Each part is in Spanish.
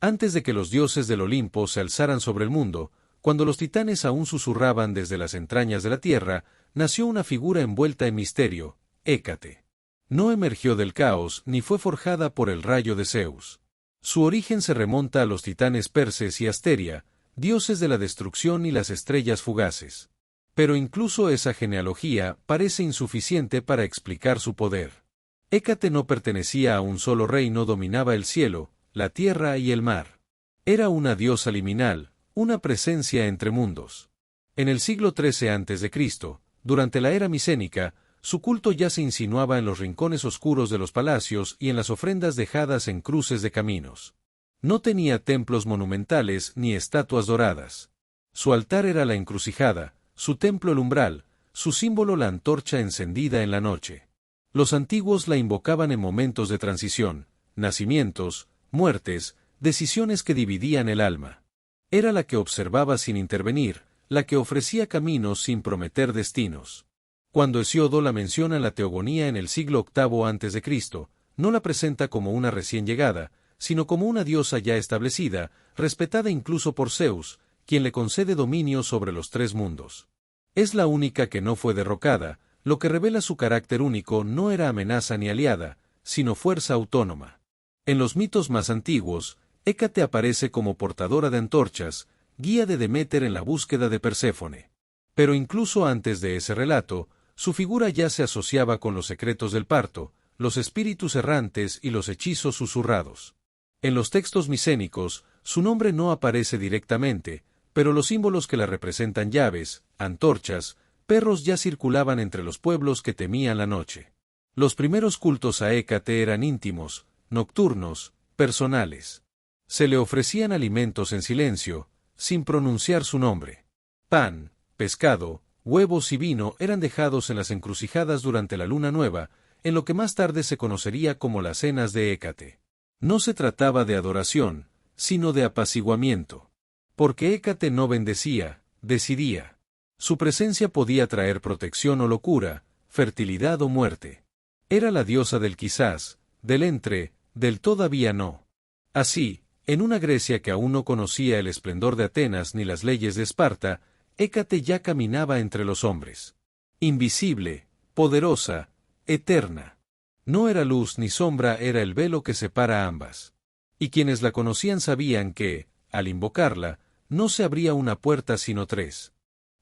Antes de que los dioses del Olimpo se alzaran sobre el mundo, cuando los titanes aún susurraban desde las entrañas de la tierra, nació una figura envuelta en misterio, Hécate. No emergió del caos ni fue forjada por el rayo de Zeus. Su origen se remonta a los titanes Perses y Asteria, dioses de la destrucción y las estrellas fugaces. Pero incluso esa genealogía parece insuficiente para explicar su poder. Hécate no pertenecía a un solo reino, dominaba el cielo, la tierra y el mar. Era una diosa liminal, una presencia entre mundos. En el siglo XIII a.C., durante la era micénica, su culto ya se insinuaba en los rincones oscuros de los palacios y en las ofrendas dejadas en cruces de caminos. No tenía templos monumentales ni estatuas doradas. Su altar era la encrucijada, su templo el umbral, su símbolo la antorcha encendida en la noche. Los antiguos la invocaban en momentos de transición, nacimientos, muertes, decisiones que dividían el alma. Era la que observaba sin intervenir, la que ofrecía caminos sin prometer destinos. Cuando Hesíodo la menciona en la Teogonía en el siglo VIII a.C., no la presenta como una recién llegada, sino como una diosa ya establecida, respetada incluso por Zeus, quien le concede dominio sobre los tres mundos. Es la única que no fue derrocada, lo que revela su carácter único. No era amenaza ni aliada, sino fuerza autónoma. En los mitos más antiguos, Hécate aparece como portadora de antorchas, guía de Deméter en la búsqueda de Perséfone. Pero incluso antes de ese relato, su figura ya se asociaba con los secretos del parto, los espíritus errantes y los hechizos susurrados. En los textos micénicos, su nombre no aparece directamente, pero los símbolos que la representan, llaves, antorchas, perros, ya circulaban entre los pueblos que temían la noche. Los primeros cultos a Hécate eran íntimos, nocturnos, personales. Se le ofrecían alimentos en silencio, sin pronunciar su nombre. Pan, pescado, huevos y vino eran dejados en las encrucijadas durante la luna nueva, en lo que más tarde se conocería como las cenas de Hécate. No se trataba de adoración, sino de apaciguamiento. Porque Hécate no bendecía, decidía. Su presencia podía traer protección o locura, fertilidad o muerte. Era la diosa del quizás, del entre, del todavía no. Así, en una Grecia que aún no conocía el esplendor de Atenas ni las leyes de Esparta, Hécate ya caminaba entre los hombres. Invisible, poderosa, eterna. No era luz ni sombra, era el velo que separa ambas. Y quienes la conocían sabían que, al invocarla, no se abría una puerta sino tres.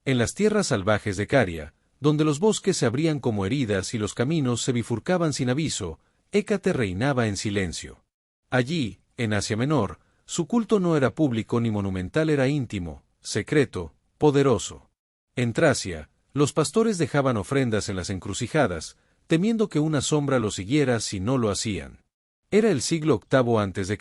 En las tierras salvajes de Caria, donde los bosques se abrían como heridas y los caminos se bifurcaban sin aviso, Hécate reinaba en silencio. Allí, en Asia Menor, su culto no era público ni monumental, era íntimo, secreto, poderoso. En Tracia, los pastores dejaban ofrendas en las encrucijadas, temiendo que una sombra los siguiera si no lo hacían. Era el siglo VIII a.C.,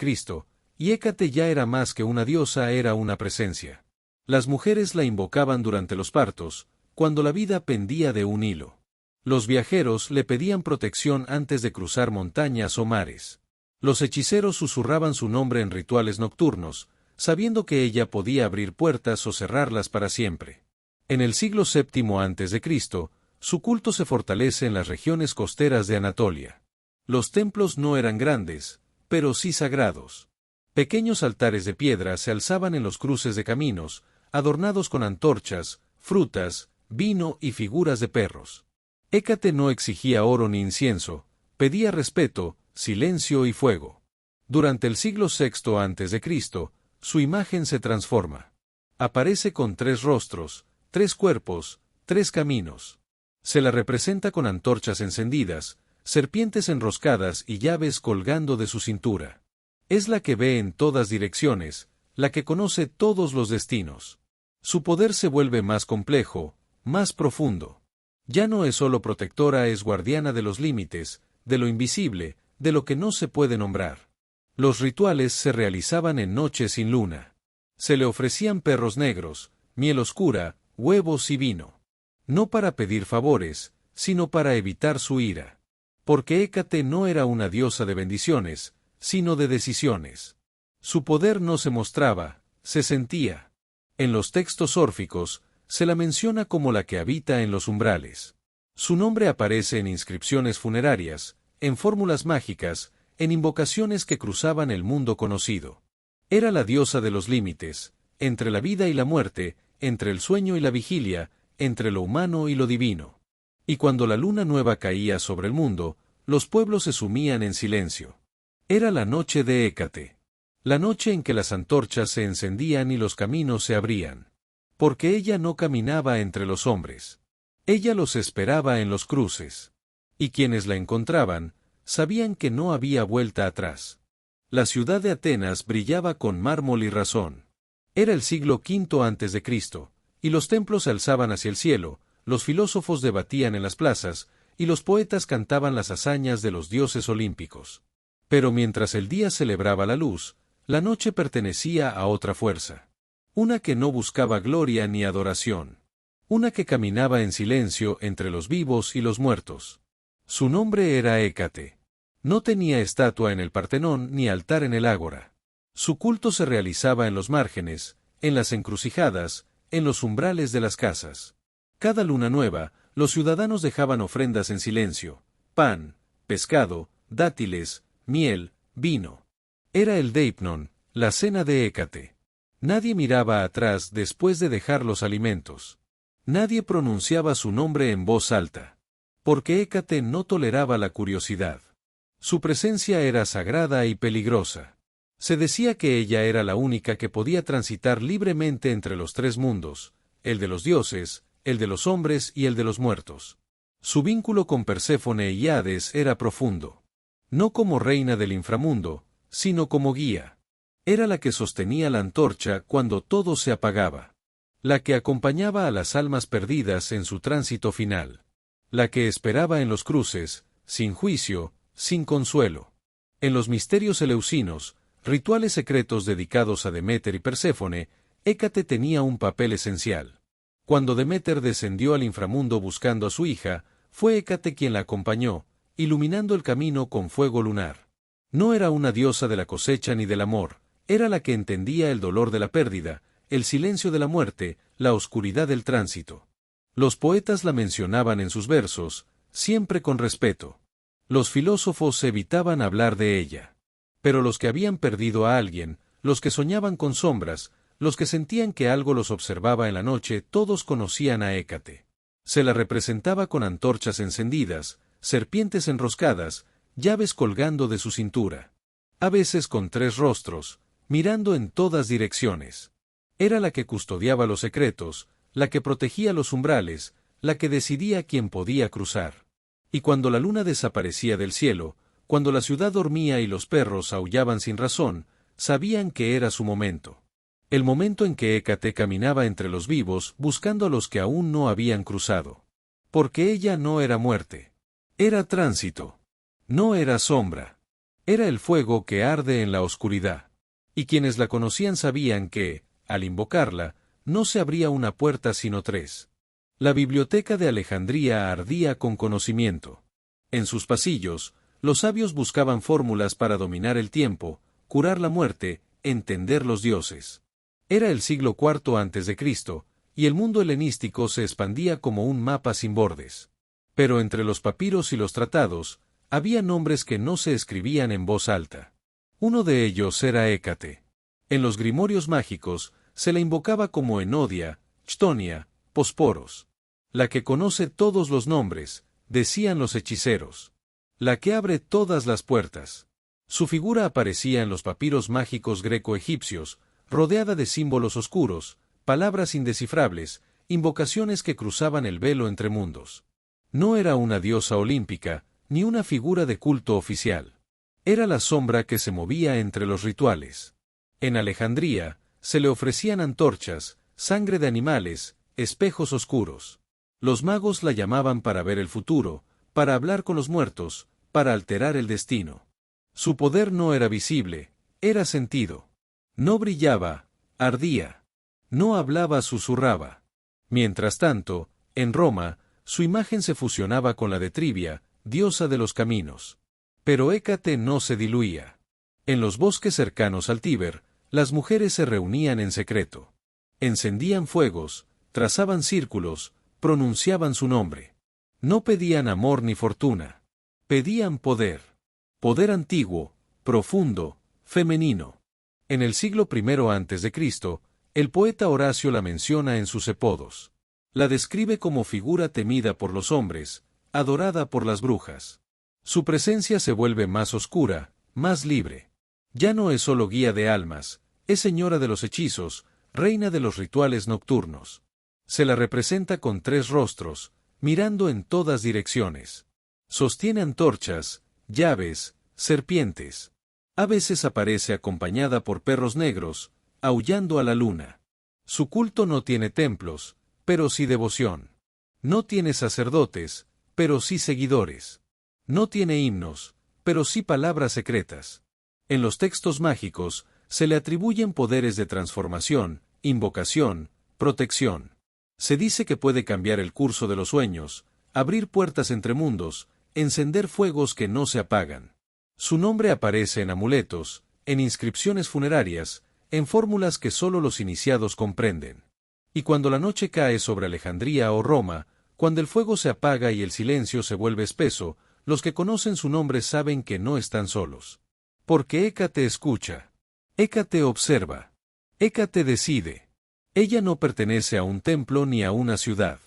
y Hécate ya era más que una diosa, era una presencia. Las mujeres la invocaban durante los partos, cuando la vida pendía de un hilo. Los viajeros le pedían protección antes de cruzar montañas o mares. Los hechiceros susurraban su nombre en rituales nocturnos, sabiendo que ella podía abrir puertas o cerrarlas para siempre. En el siglo VII a.C., su culto se fortalece en las regiones costeras de Anatolia. Los templos no eran grandes, pero sí sagrados. Pequeños altares de piedra se alzaban en los cruces de caminos, adornados con antorchas, frutas, vino y figuras de perros. Hécate no exigía oro ni incienso, pedía respeto, silencio y fuego. Durante el siglo VI a.C., su imagen se transforma. Aparece con tres rostros, tres cuerpos, tres caminos. Se la representa con antorchas encendidas, serpientes enroscadas y llaves colgando de su cintura. Es la que ve en todas direcciones, la que conoce todos los destinos. Su poder se vuelve más complejo, más profundo. Ya no es solo protectora, es guardiana de los límites, de lo invisible, de lo que no se puede nombrar. Los rituales se realizaban en noches sin luna. Se le ofrecían perros negros, miel oscura, huevos y vino. No para pedir favores, sino para evitar su ira. Porque Hécate no era una diosa de bendiciones, sino de decisiones. Su poder no se mostraba, se sentía. En los textos órficos, se la menciona como la que habita en los umbrales. Su nombre aparece en inscripciones funerarias, en fórmulas mágicas, en invocaciones que cruzaban el mundo conocido. Era la diosa de los límites, entre la vida y la muerte, entre el sueño y la vigilia, entre lo humano y lo divino. Y cuando la luna nueva caía sobre el mundo, los pueblos se sumían en silencio. Era la noche de Hécate. La noche en que las antorchas se encendían y los caminos se abrían. Porque ella no caminaba entre los hombres. Ella los esperaba en los cruces. Y quienes la encontraban, sabían que no había vuelta atrás. La ciudad de Atenas brillaba con mármol y razón. Era el siglo V a.C., y los templos se alzaban hacia el cielo, los filósofos debatían en las plazas, y los poetas cantaban las hazañas de los dioses olímpicos. Pero mientras el día celebraba la luz, la noche pertenecía a otra fuerza. Una que no buscaba gloria ni adoración. Una que caminaba en silencio entre los vivos y los muertos. Su nombre era Hécate. No tenía estatua en el Partenón ni altar en el Ágora. Su culto se realizaba en los márgenes, en las encrucijadas, en los umbrales de las casas. Cada luna nueva, los ciudadanos dejaban ofrendas en silencio: pan, pescado, dátiles, miel, vino. Era el Deipnon, la cena de Hécate. Nadie miraba atrás después de dejar los alimentos. Nadie pronunciaba su nombre en voz alta. Porque Hécate no toleraba la curiosidad. Su presencia era sagrada y peligrosa. Se decía que ella era la única que podía transitar libremente entre los tres mundos, el de los dioses, el de los hombres y el de los muertos. Su vínculo con Perséfone y Hades era profundo. No como reina del inframundo, sino como guía. Era la que sostenía la antorcha cuando todo se apagaba. La que acompañaba a las almas perdidas en su tránsito final. La que esperaba en los cruces, sin juicio, sin consuelo. En los misterios eleusinos, rituales secretos dedicados a Deméter y Perséfone, Hécate tenía un papel esencial. Cuando Deméter descendió al inframundo buscando a su hija, fue Hécate quien la acompañó, iluminando el camino con fuego lunar. No era una diosa de la cosecha ni del amor, era la que entendía el dolor de la pérdida, el silencio de la muerte, la oscuridad del tránsito. Los poetas la mencionaban en sus versos, siempre con respeto. Los filósofos evitaban hablar de ella. Pero los que habían perdido a alguien, los que soñaban con sombras, los que sentían que algo los observaba en la noche, todos conocían a Hécate. Se la representaba con antorchas encendidas, serpientes enroscadas, llaves colgando de su cintura. A veces con tres rostros, mirando en todas direcciones. Era la que custodiaba los secretos, la que protegía los umbrales, la que decidía quién podía cruzar. Y cuando la luna desaparecía del cielo, cuando la ciudad dormía y los perros aullaban sin razón, sabían que era su momento. El momento en que Hécate caminaba entre los vivos buscando a los que aún no habían cruzado. Porque ella no era muerte. Era tránsito. No era sombra. Era el fuego que arde en la oscuridad. Y quienes la conocían sabían que, al invocarla, no se abría una puerta sino tres. La biblioteca de Alejandría ardía con conocimiento. En sus pasillos, los sabios buscaban fórmulas para dominar el tiempo, curar la muerte, entender los dioses. Era el siglo IV a.C., y el mundo helenístico se expandía como un mapa sin bordes. Pero entre los papiros y los tratados, había nombres que no se escribían en voz alta. Uno de ellos era Hécate. En los grimorios mágicos, se la invocaba como Enodia, Chtonia, Posporos. La que conoce todos los nombres, decían los hechiceros. La que abre todas las puertas. Su figura aparecía en los papiros mágicos greco-egipcios, rodeada de símbolos oscuros, palabras indescifrables, invocaciones que cruzaban el velo entre mundos. No era una diosa olímpica, ni una figura de culto oficial. Era la sombra que se movía entre los rituales. En Alejandría, se le ofrecían antorchas, sangre de animales, espejos oscuros. Los magos la llamaban para ver el futuro, para hablar con los muertos, para alterar el destino. Su poder no era visible, era sentido. No brillaba, ardía. No hablaba, susurraba. Mientras tanto, en Roma, su imagen se fusionaba con la de Trivia, diosa de los caminos. Pero Hécate no se diluía. En los bosques cercanos al Tíber, las mujeres se reunían en secreto. Encendían fuegos, trazaban círculos, pronunciaban su nombre. No pedían amor ni fortuna. Pedían poder. Poder antiguo, profundo, femenino. En el siglo I a.C., el poeta Horacio la menciona en sus Epodos. La describe como figura temida por los hombres, adorada por las brujas. Su presencia se vuelve más oscura, más libre. Ya no es solo guía de almas, es señora de los hechizos, reina de los rituales nocturnos. Se la representa con 3 rostros, mirando en todas direcciones. Sostiene antorchas, llaves, serpientes. A veces aparece acompañada por perros negros, aullando a la luna. Su culto no tiene templos, pero sí devoción. No tiene sacerdotes, pero sí seguidores. No tiene himnos, pero sí palabras secretas. En los textos mágicos, se le atribuyen poderes de transformación, invocación, protección. Se dice que puede cambiar el curso de los sueños, abrir puertas entre mundos, encender fuegos que no se apagan. Su nombre aparece en amuletos, en inscripciones funerarias, en fórmulas que solo los iniciados comprenden. Y cuando la noche cae sobre Alejandría o Roma, cuando el fuego se apaga y el silencio se vuelve espeso, los que conocen su nombre saben que no están solos. Porque Hécate escucha. Hécate observa. Hécate decide. Ella no pertenece a un templo ni a una ciudad.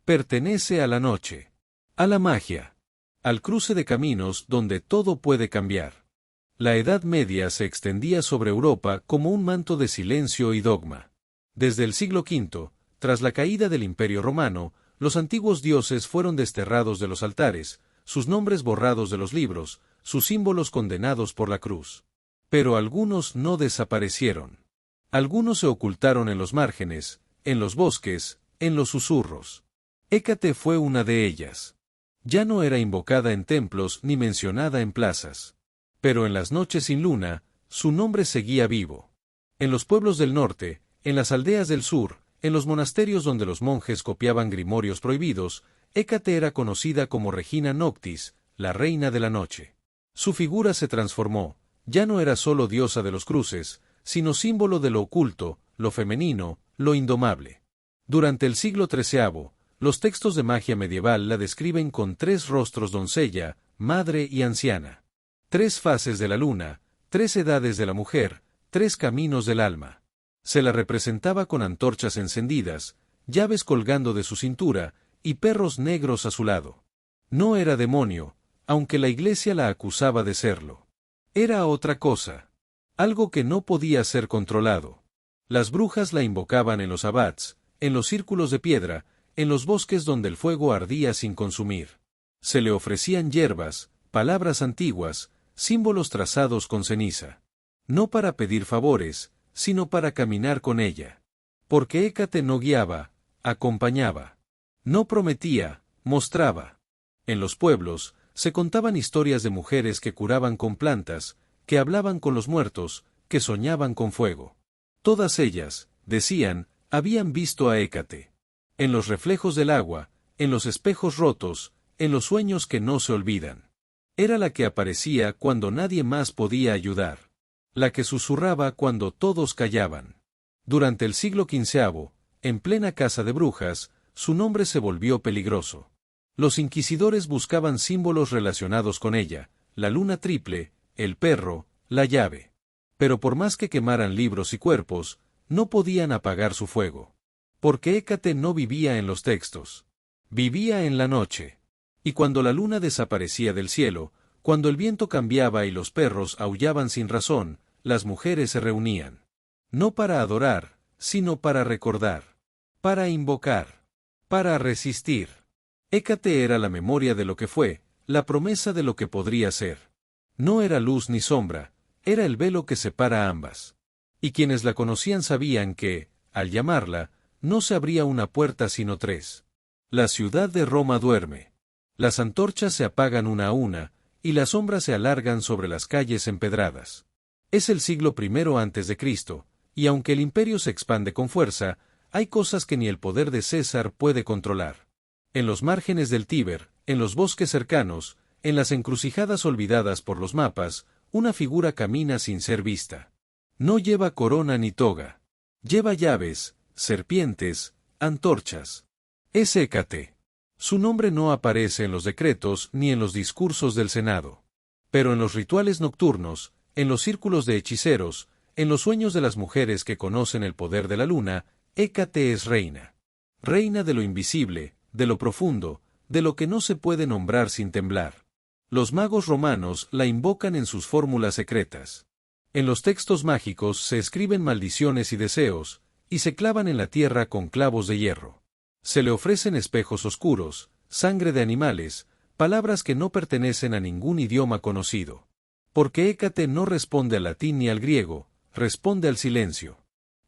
Pertenece a la noche. A la magia. Al cruce de caminos donde todo puede cambiar. La Edad Media se extendía sobre Europa como un manto de silencio y dogma. Desde el siglo V, tras la caída del Imperio Romano, los antiguos dioses fueron desterrados de los altares, sus nombres borrados de los libros, sus símbolos condenados por la cruz. Pero algunos no desaparecieron. Algunos se ocultaron en los márgenes, en los bosques, en los susurros. Hécate fue una de ellas. Ya no era invocada en templos ni mencionada en plazas. Pero en las noches sin luna, su nombre seguía vivo. En los pueblos del norte, en las aldeas del sur, en los monasterios donde los monjes copiaban grimorios prohibidos, Hécate era conocida como Regina Noctis, la reina de la noche. Su figura se transformó, ya no era solo diosa de los cruces, sino símbolo de lo oculto, lo femenino, lo indomable. Durante el siglo XIII, los textos de magia medieval la describen con 3 rostros: doncella, madre y anciana. 3 fases de la luna, 3 edades de la mujer, 3 caminos del alma. Se la representaba con antorchas encendidas, llaves colgando de su cintura, y perros negros a su lado. No era demonio, aunque la Iglesia la acusaba de serlo. Era otra cosa. Algo que no podía ser controlado. Las brujas la invocaban en los abbats, en los círculos de piedra, en los bosques donde el fuego ardía sin consumir. Se le ofrecían hierbas, palabras antiguas, símbolos trazados con ceniza. No para pedir favores, sino para caminar con ella. Porque Hécate no guiaba, acompañaba. No prometía, mostraba. En los pueblos, se contaban historias de mujeres que curaban con plantas, que hablaban con los muertos, que soñaban con fuego. Todas ellas, decían, habían visto a Hécate. En los reflejos del agua, en los espejos rotos, en los sueños que no se olvidan. Era la que aparecía cuando nadie más podía ayudar. La que susurraba cuando todos callaban. Durante el siglo XV, en plena caza de brujas, su nombre se volvió peligroso. Los inquisidores buscaban símbolos relacionados con ella, la luna triple, el perro, la llave. Pero por más que quemaran libros y cuerpos, no podían apagar su fuego. Porque Hécate no vivía en los textos. Vivía en la noche. Y cuando la luna desaparecía del cielo, cuando el viento cambiaba y los perros aullaban sin razón, las mujeres se reunían. No para adorar, sino para recordar. Para invocar. Para resistir. Hécate era la memoria de lo que fue, la promesa de lo que podría ser. No era luz ni sombra, era el velo que separa ambas. Y quienes la conocían sabían que, al llamarla, no se abría una puerta sino 3. La ciudad de Roma duerme. Las antorchas se apagan una a una, y las sombras se alargan sobre las calles empedradas. Es el siglo I a.C., y aunque el imperio se expande con fuerza, hay cosas que ni el poder de César puede controlar. En los márgenes del Tíber, en los bosques cercanos, en las encrucijadas olvidadas por los mapas, una figura camina sin ser vista. No lleva corona ni toga. Lleva llaves, serpientes, antorchas. Es Hécate. Su nombre no aparece en los decretos ni en los discursos del Senado. Pero en los rituales nocturnos, en los círculos de hechiceros, En los sueños de las mujeres que conocen el poder de la luna, Hécate es reina. Reina de lo invisible, de lo profundo, de lo que no se puede nombrar sin temblar. Los magos romanos la invocan en sus fórmulas secretas. En los textos mágicos se escriben maldiciones y deseos, y se clavan en la tierra con clavos de hierro. Se le ofrecen espejos oscuros, sangre de animales, palabras que no pertenecen a ningún idioma conocido. Porque Hécate no responde al latín ni al griego, responde al silencio.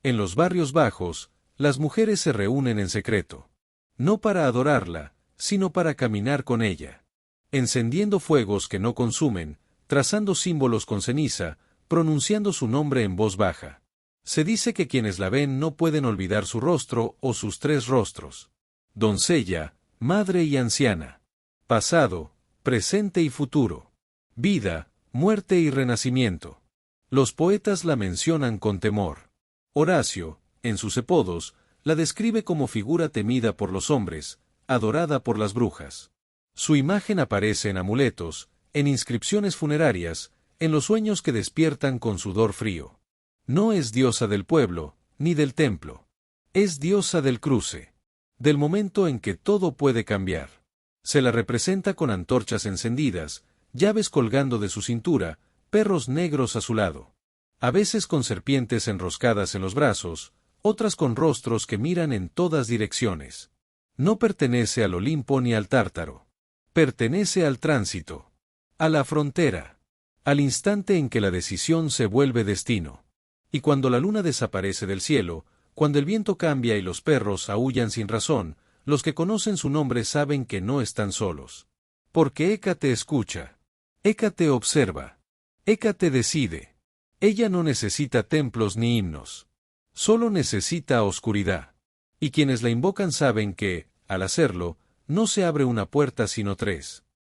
En los barrios bajos, las mujeres se reúnen en secreto. No para adorarla, sino para caminar con ella. Encendiendo fuegos que no consumen, trazando símbolos con ceniza, pronunciando su nombre en voz baja. Se dice que quienes la ven no pueden olvidar su rostro o sus tres rostros. Doncella, madre y anciana. Pasado, presente y futuro. Vida, muerte y renacimiento. Los poetas la mencionan con temor. Horacio, en sus Epodos, la describe como figura temida por los hombres, adorada por las brujas. Su imagen aparece en amuletos, en inscripciones funerarias, en los sueños que despiertan con sudor frío. No es diosa del pueblo, ni del templo. Es diosa del cruce. Del momento en que todo puede cambiar. Se la representa con antorchas encendidas, llaves colgando de su cintura, perros negros a su lado. A veces con serpientes enroscadas en los brazos, otras con rostros que miran en todas direcciones. No pertenece al Olimpo ni al Tártaro. Pertenece al tránsito. A la frontera. Al instante en que la decisión se vuelve destino. Y cuando la luna desaparece del cielo, cuando el viento cambia y los perros aúllan sin razón, los que conocen su nombre saben que no están solos. Porque Hécate escucha. Hécate observa. Hécate decide. Ella no necesita templos ni himnos. Solo necesita oscuridad. Y quienes la invocan saben que, al hacerlo, no se abre una puerta sino tres.